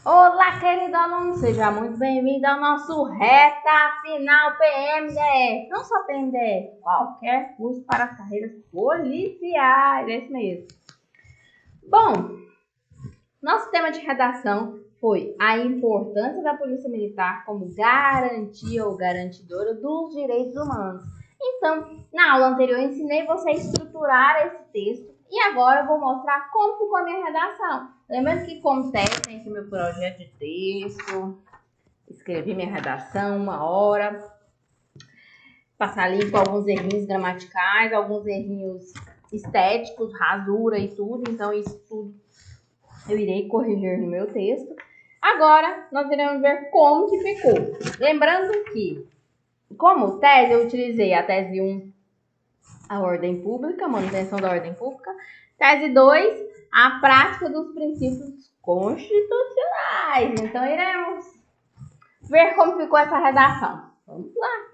Olá, querido aluno, seja muito bem-vindo ao nosso Reta Final PMDF. Não só PMDF, qualquer curso para as carreiras policiais, é isso mesmo. Bom, nosso tema de redação foi a importância da Polícia Militar como garantia ou garantidora dos direitos humanos. Então, na aula anterior, eu ensinei você a estruturar esse texto e agora eu vou mostrar como ficou a minha redação. Lembrando que, como teste, tem aqui meu projeto de texto, escrevi minha redação, 1 hora, passar limpo alguns errinhos gramaticais, alguns errinhos estéticos, rasura e tudo, então isso tudo eu irei corrigir no meu texto. Agora, nós iremos ver como que ficou. Lembrando que, como tese, eu utilizei a tese 1, a ordem pública, manutenção da ordem pública. Tese 2, a prática dos princípios constitucionais. Então, iremos ver como ficou essa redação. Vamos lá.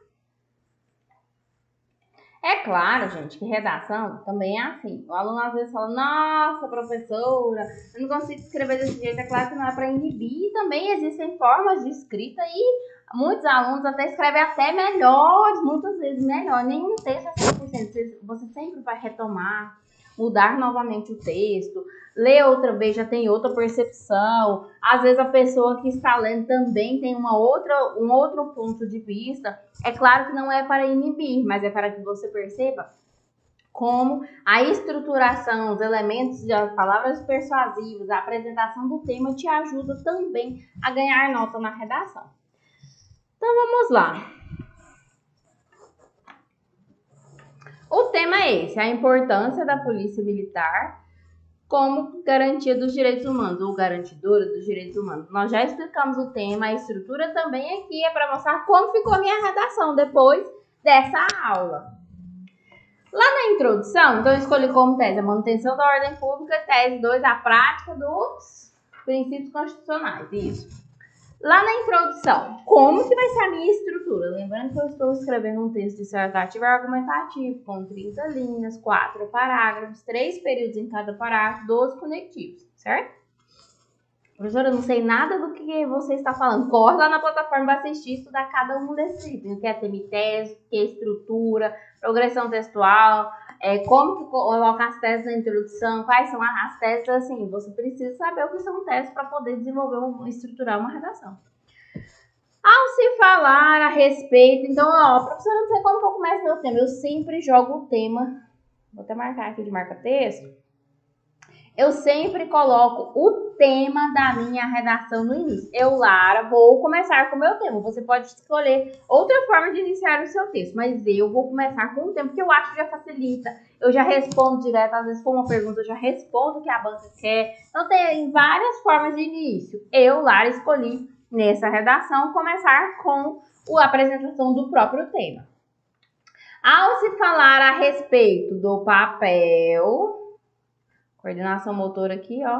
É claro, gente, que redação também é assim. O aluno às vezes fala, nossa, professora, eu não consigo escrever desse jeito. É claro que não é para inibir. Também existem formas de escrita e muitos alunos até escrevem até melhor, muitas vezes melhor. Nenhum texto é 100%. Você sempre vai retomar, mudar novamente o texto, ler outra vez já tem outra percepção. Às vezes a pessoa que está lendo também tem um outro ponto de vista. É claro que não é para inibir, mas é para que você perceba como a estruturação, os elementos das palavras persuasivas, a apresentação do tema te ajuda também a ganhar nota na redação. Então vamos lá. O tema é esse, a importância da Polícia Militar como garantia dos direitos humanos, ou garantidora dos direitos humanos. Nós já explicamos o tema, a estrutura também aqui é para mostrar como ficou a minha redação depois dessa aula. Lá na introdução, então eu escolhi como tese a manutenção da ordem pública, tese 2, a prática dos princípios constitucionais, isso. Lá na introdução, como que vai ser a minha estrutura? Lembrando que eu estou escrevendo um texto dissertativo e argumentativo, com 30 linhas, 4 parágrafos, 3 períodos em cada parágrafo, 12 conectivos, certo? Professora, eu não sei nada do que você está falando. Corre lá na plataforma para assistir e estudar cada um desses itens. O que é temitese, o que é estrutura, progressão textual, como que colocar as teses na introdução, quais são as teses, assim, você precisa saber o que são teses para poder desenvolver, estruturar uma redação. Ao se falar a respeito, então, professora, não sei como que eu começo meu tema, eu sempre jogo o tema, vou até marcar aqui de marca-texto, eu sempre coloco o tema da minha redação no início. Eu, Lara, vou começar com o meu tema. Você pode escolher outra forma de iniciar o seu texto, mas eu vou começar com o tema, porque eu acho que já facilita. Eu já respondo direto, às vezes for uma pergunta, eu já respondo o que a banca quer. Então, tem várias formas de início. Eu, Lara, escolhi nessa redação começar com a apresentação do próprio tema. Ao se falar a respeito do papel... Coordenação motora aqui, ó.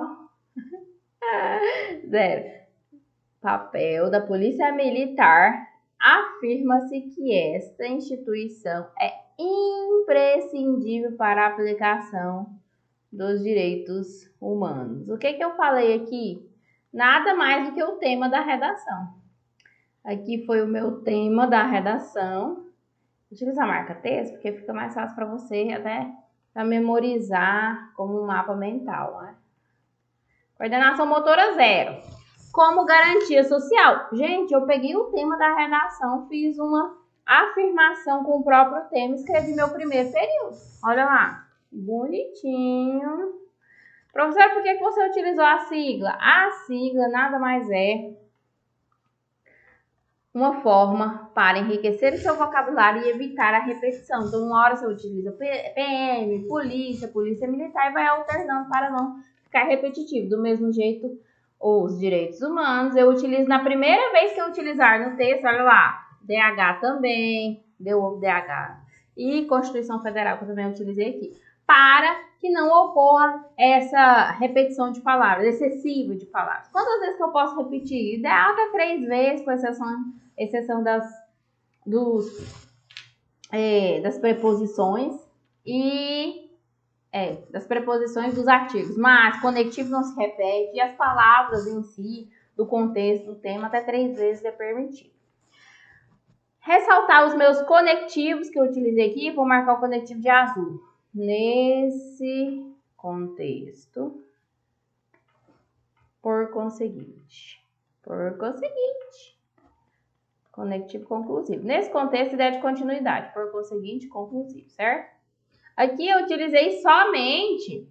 0. Papel da Polícia Militar. Afirma-se que esta instituição é imprescindível para a aplicação dos direitos humanos. O que eu falei aqui? Nada mais do que o tema da redação. Aqui foi o meu tema da redação. Utiliza a marca-texto, porque fica mais fácil para você até para memorizar como um mapa mental, né? Coordenação motora 0. Como garantia social. Gente, eu peguei o tema da redação, fiz uma afirmação com o próprio tema, escrevi meu primeiro período. Olha lá, bonitinho. Professora, por que você utilizou a sigla? A sigla nada mais é uma forma para enriquecer o seu vocabulário e evitar a repetição. Então, uma hora você utiliza PM, polícia militar e vai alternando para não ficar repetitivo. Do mesmo jeito, os direitos humanos, eu utilizo na primeira vez que eu utilizar no texto, olha lá, DH também, DH, e Constituição Federal, que eu também utilizei aqui, para que não ocorra essa repetição de palavras, excessiva de palavras. Quantas vezes que eu posso repetir? Ideal até 3 vezes, com exceção das preposições e das preposições dos artigos, mas conectivo não se repete e as palavras em si, do contexto do tema, até 3 vezes é permitido. Ressaltar os meus conectivos que eu utilizei aqui, vou marcar o conectivo de azul. Nesse contexto, por conseguinte, conectivo conclusivo. Nesse contexto, ideia de continuidade, por conseguinte, conclusivo, certo? Aqui eu utilizei somente,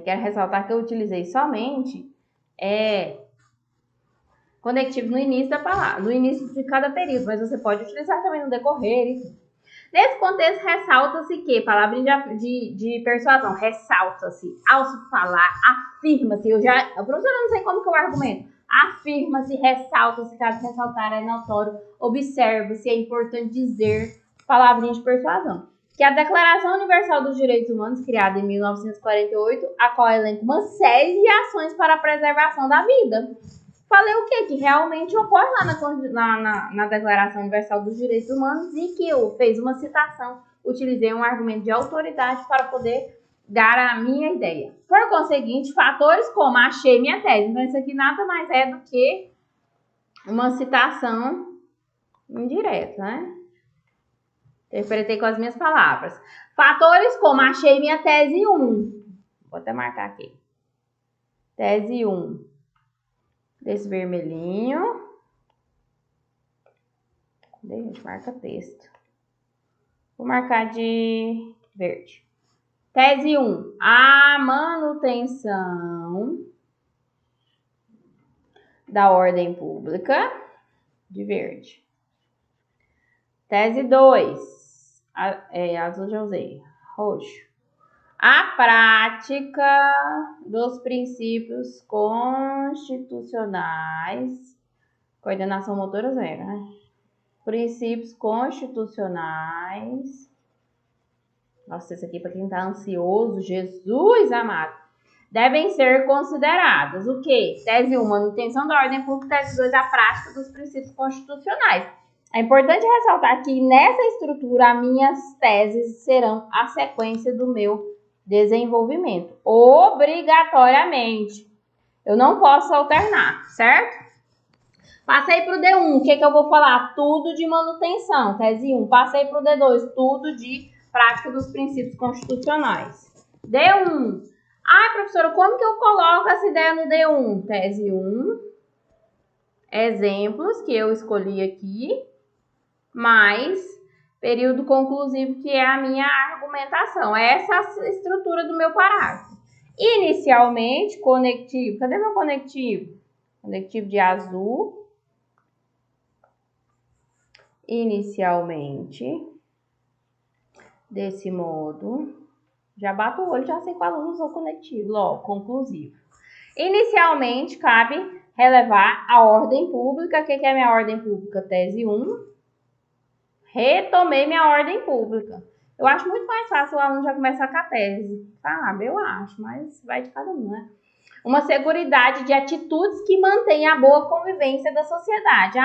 quero ressaltar que eu utilizei somente conectivo no início da palavra, no início de cada período, mas você pode utilizar também no decorrer, enfim. Nesse contexto, ressalta-se que, palavra de persuasão, ressalta-se, ao se falar, afirma-se, a professora não sei como que eu argumento, afirma-se, ressalta-se, caso ressaltar é notório, observa-se, é importante dizer, palavrinha de persuasão. Que a Declaração Universal dos Direitos Humanos, criada em 1948, a qual elenca uma série de ações para a preservação da vida. Falei o quê? Que realmente ocorre lá na Declaração Universal dos Direitos Humanos e que eu fiz uma citação, utilizei um argumento de autoridade para poder dar a minha ideia. Por conseguinte, fatores como achei minha tese. Então, isso aqui nada mais é do que uma citação indireta, né? Interpretei com as minhas palavras. Fatores como achei minha tese 1. Vou até marcar aqui. Tese 1. Desse vermelhinho. Cadê, gente? Marca texto. Vou marcar de verde. Tese 1. A manutenção da ordem pública. De verde. Tese 2. Azul já usei. Roxo. A prática dos princípios constitucionais. Coordenação motora 0, né? Princípios constitucionais. Nossa, isso aqui para quem tá ansioso, Jesus amado. Devem ser consideradas o quê? Tese 1, manutenção da ordem pública. Tese 2, a prática dos princípios constitucionais. É importante ressaltar que nessa estrutura, as minhas teses serão a sequência do meu desenvolvimento. Obrigatoriamente. Eu não posso alternar, certo? Passei para o D1. O que eu vou falar? Tudo de manutenção. Tese 1. Passei para o D2. Tudo de prática dos princípios constitucionais. D1. Ai, professora, como que eu coloco essa ideia no D1? Tese 1. Exemplos que eu escolhi aqui. Mais período conclusivo, que é a minha argumentação. Essa é a estrutura do meu parágrafo. Inicialmente, conectivo. Cadê meu conectivo? Conectivo de azul. Inicialmente. Desse modo. Já bato o olho, já sei qual aluno usou conectivo. Logo, conclusivo. Inicialmente, cabe relevar a ordem pública. O que é minha ordem pública? Tese 1. Retomei minha ordem pública. Eu acho muito mais fácil o aluno já começar com a tese. Sabe? Eu acho, mas vai de cada um, né? Uma seguridade de atitudes que mantém a boa convivência da sociedade.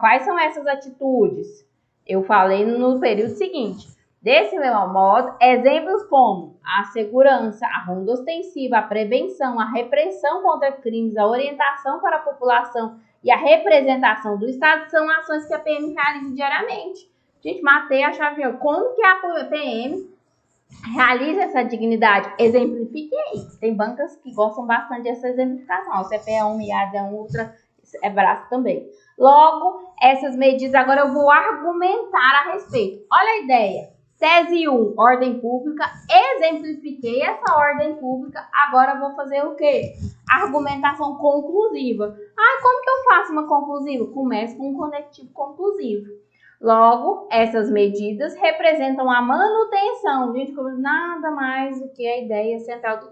Quais são essas atitudes? Eu falei no período seguinte. Desse mesmo modo, exemplos como a segurança, a ronda ostensiva, a prevenção, a repressão contra crimes, a orientação para a população e a representação do Estado são ações que a PM realiza diariamente. Gente, matei a chave. Como que a PM realiza essa dignidade? Exemplifiquei. Tem bancas que gostam bastante dessa exemplificação. O CPE1, IAD1, Ultra, é braço também. Logo, essas medidas agora eu vou argumentar a respeito. Olha a ideia. Tese 1, ordem pública. Exemplifiquei essa ordem pública. Agora eu vou fazer o quê? Argumentação conclusiva. Como que eu faço uma conclusiva? Começo com um conectivo conclusivo. Logo, essas medidas representam a manutenção, gente, nada mais do que a ideia central do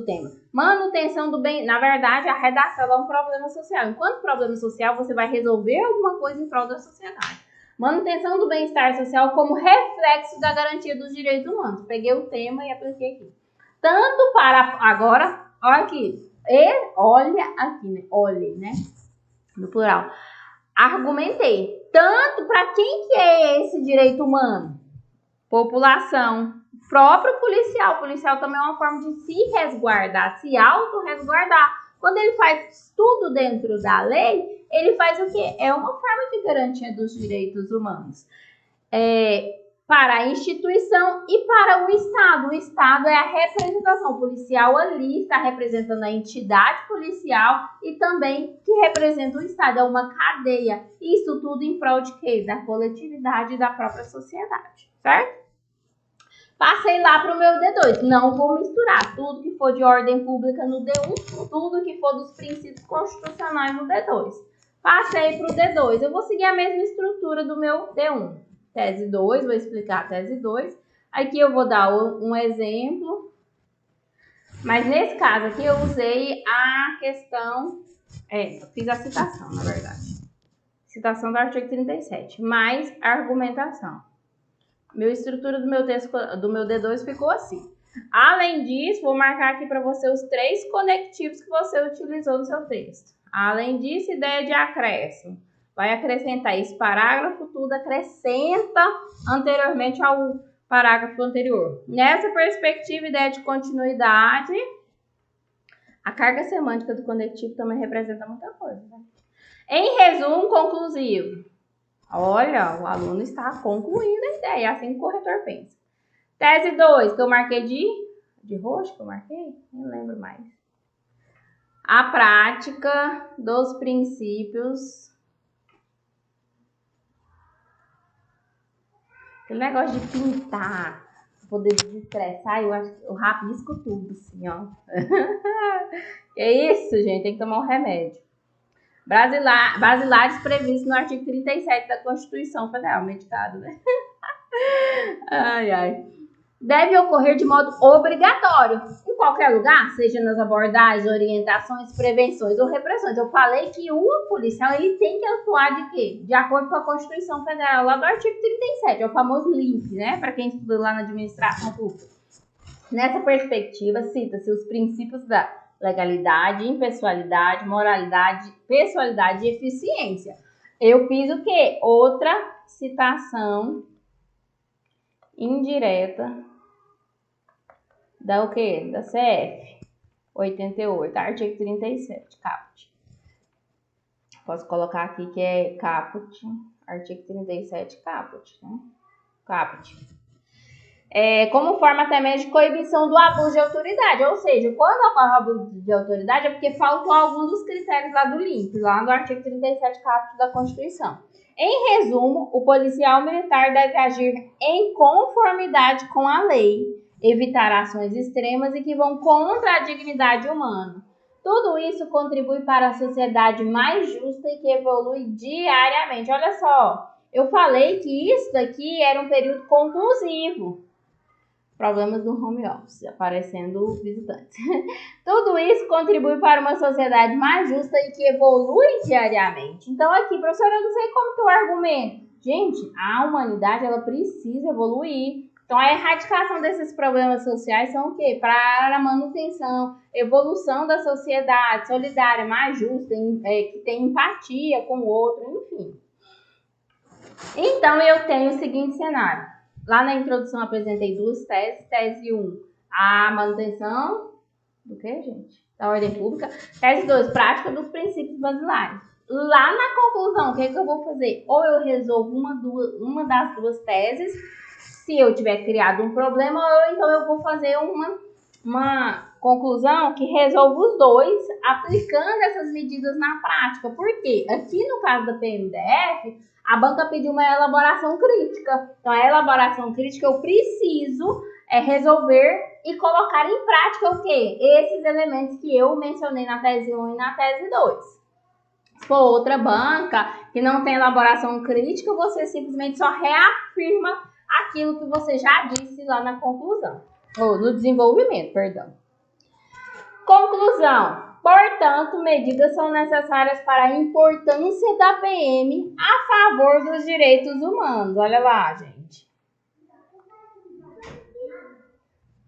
tema. Manutenção do bem, na verdade, a redação é um problema social. Enquanto problema social, você vai resolver alguma coisa em prol da sociedade. Manutenção do bem-estar social como reflexo da garantia dos direitos humanos. Peguei o tema e apliquei aqui. Tanto para, agora, olha aqui, olha aqui, né? Olhe, né? No plural. Argumentei. Tanto para quem que é esse direito humano? População. Próprio policial. O policial também é uma forma de se resguardar, se auto-resguardar. Quando ele faz tudo dentro da lei, ele faz o quê? É uma forma de garantia dos direitos humanos. Para a instituição e para o Estado. O Estado é a representação policial ali, está representando a entidade policial e também que representa o Estado. É uma cadeia. Isso tudo em prol de quê? Da coletividade e da própria sociedade, certo? Passei lá para o meu D2. Não vou misturar tudo que for de ordem pública no D1, tudo que for dos princípios constitucionais no D2. Passei para o D2. Eu vou seguir a mesma estrutura do meu D1. Tese 2, vou explicar a tese 2. Aqui eu vou dar um exemplo. Mas nesse caso aqui eu usei a questão... eu fiz a citação, na verdade. Citação do artigo 37, mais argumentação. A estrutura do meu texto, do meu D2 ficou assim. Além disso, vou marcar aqui para você os 3 conectivos que você utilizou no seu texto. Além disso, ideia de acréscimo. Vai acrescentar esse parágrafo, tudo acrescenta anteriormente ao parágrafo anterior. Nessa perspectiva, ideia de continuidade, a carga semântica do conectivo também representa muita coisa, né? Em resumo conclusivo, olha, o aluno está concluindo a ideia, assim que o corretor pensa. Tese 2, que eu marquei de roxo, que eu marquei? Não lembro mais. A prática dos princípios. Aquele negócio de pintar, poder desestressar, eu rabisco tudo, assim, ó. É isso, gente, tem que tomar um remédio. Basilares previstos no artigo 37 da Constituição Federal, medicado, né? Ai, ai. Deve ocorrer de modo obrigatório, em qualquer lugar, seja nas abordagens, orientações, prevenções ou repressões. Eu falei que o policial ele tem que atuar de quê? De acordo com a Constituição Federal, lá do artigo 37, é o famoso LIMP, né? Para quem estuda lá na administração pública. Nessa perspectiva, cita-se os princípios da legalidade, impessoalidade, moralidade, pessoalidade e eficiência. Eu fiz o quê? Outra citação indireta da o quê? Da CF 88, artigo 37, caput. Posso colocar aqui que é caput, artigo 37, caput, né? Caput. Como forma até mesmo de coibição do abuso de autoridade, ou seja, quando ocorre o abuso de autoridade é porque faltou algum dos critérios lá do LIMP, lá no artigo 37, caput da Constituição. Em resumo, o policial militar deve agir em conformidade com a lei, evitar ações extremas e que vão contra a dignidade humana. Tudo isso contribui para a sociedade mais justa e que evolui diariamente. Olha só, eu falei que isso daqui era um período conclusivo. Problemas do home office, aparecendo visitantes. Tudo isso contribui para uma sociedade mais justa e que evolui diariamente. Então aqui, professora, eu não sei como que eu argumento. Gente, a humanidade, ela precisa evoluir. Então a erradicação desses problemas sociais são o quê? Para a manutenção, evolução da sociedade solidária, mais justa, que tem empatia com o outro, enfim. Então eu tenho o seguinte cenário. Lá na introdução apresentei 2 teses. Tese 1, a manutenção do que, gente? Da ordem pública. Tese 2, prática dos princípios basilares. Lá na conclusão, o que eu vou fazer? Ou eu resolvo uma das 2 teses, se eu tiver criado um problema, ou então eu vou fazer uma conclusão que resolva os 2, aplicando essas medidas na prática. Por quê? Aqui no caso da PMDF, a banca pediu uma elaboração crítica. Então, a elaboração crítica eu preciso resolver e colocar em prática o quê? Esses elementos que eu mencionei na tese 1 e na tese 2. Se for outra banca que não tem elaboração crítica, você simplesmente só reafirma aquilo que você já disse lá na conclusão. Ou no desenvolvimento, perdão. Conclusão. Portanto, medidas são necessárias para a importância da PM a favor dos direitos humanos. Olha lá, gente.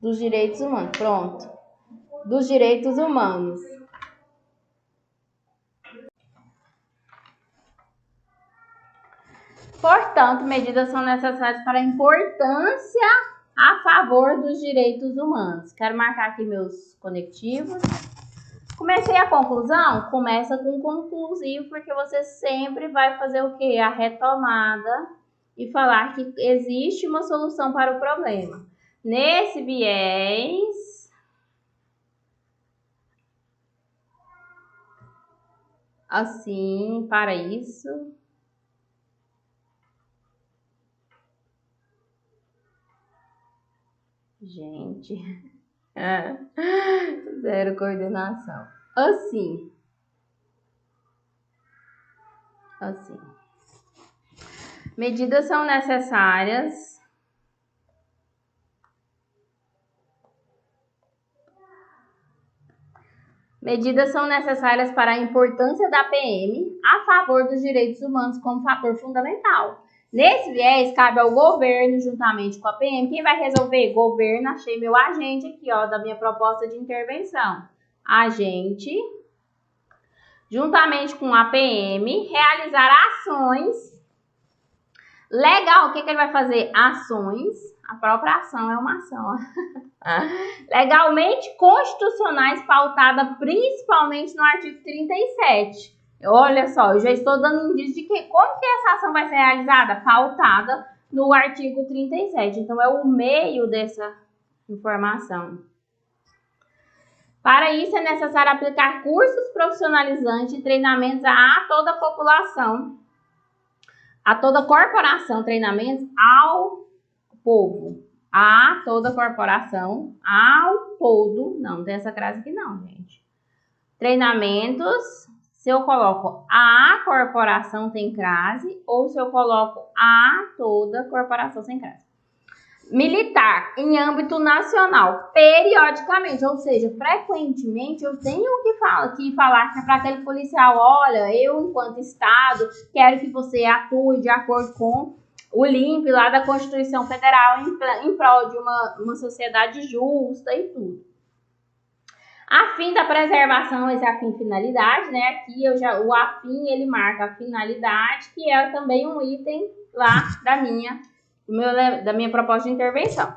Dos direitos humanos. Pronto. Dos direitos humanos. Portanto, medidas são necessárias para a importância a favor dos direitos humanos. Quero marcar aqui meus conectivos. Comecei a conclusão? Começa com conclusivo, porque você sempre vai fazer o quê? A retomada e falar que existe uma solução para o problema. Nesse viés, assim, para isso, gente, zero coordenação. Assim. Medidas são necessárias para a importância da PM a favor dos direitos humanos como fator fundamental. Nesse viés, cabe ao governo, juntamente com a PM, quem vai resolver? Governo, achei meu agente aqui, ó, da minha proposta de intervenção. Agente, juntamente com a PM, realizar ações. Legal, o que ele vai fazer? Ações, a própria ação é uma ação, legalmente constitucionais, pautada principalmente no artigo 37. Olha só, eu já estou dando indício de que como que essa ação vai ser realizada? Pautada no artigo 37. Então, é o meio dessa informação. Para isso, é necessário aplicar cursos profissionalizantes e treinamentos a toda a população, a toda corporação, treinamentos ao povo. A toda corporação, ao todo. Não tem essa crase aqui não, gente. Treinamentos, se eu coloco a corporação tem crase, ou se eu coloco a toda corporação sem crase. Militar, em âmbito nacional, periodicamente, ou seja, frequentemente, eu tenho que falar para aquele policial, olha, eu, enquanto Estado, quero que você atue de acordo com o LIMP lá da Constituição Federal em prol de uma sociedade justa e tudo. A fim da preservação, esse é a fim finalidade, né? Aqui o afim, ele marca a finalidade, que é também um item lá da minha proposta de intervenção.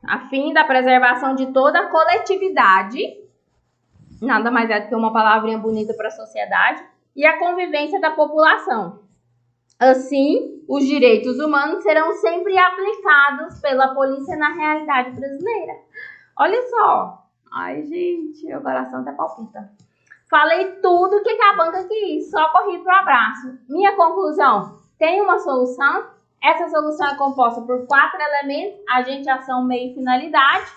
A fim da preservação de toda a coletividade, nada mais é do que uma palavrinha bonita para a sociedade, e a convivência da população. Assim, os direitos humanos serão sempre aplicados pela polícia na realidade brasileira. Olha só. Ai, gente, meu coração até palpita. Falei tudo o que a banca quis, só corri pro abraço. Minha conclusão, tem uma solução. Essa solução é composta por 4 elementos, agente, ação, meio e finalidade.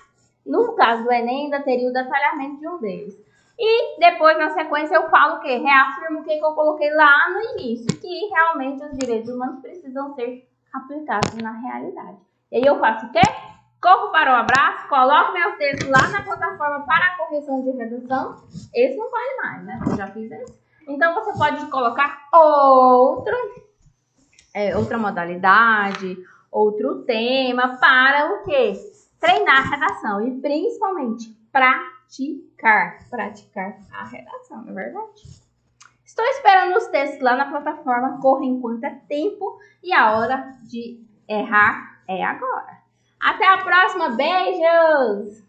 No caso do Enem, ainda teria o detalhamento de um deles. E depois, na sequência, eu falo o quê? Reafirmo o que eu coloquei lá no início, que realmente os direitos humanos precisam ser aplicados na realidade. E aí eu faço o quê? Corro para o abraço, coloco meu texto lá na plataforma para a correção de redação. Esse não vale mais, né? Eu já fiz esse. Então, você pode colocar outra modalidade, outro tema para o quê? Treinar a redação e, principalmente, praticar a redação, não é verdade? Estou esperando os textos lá na plataforma, corre enquanto é tempo e a hora de errar é agora. Até a próxima, beijos!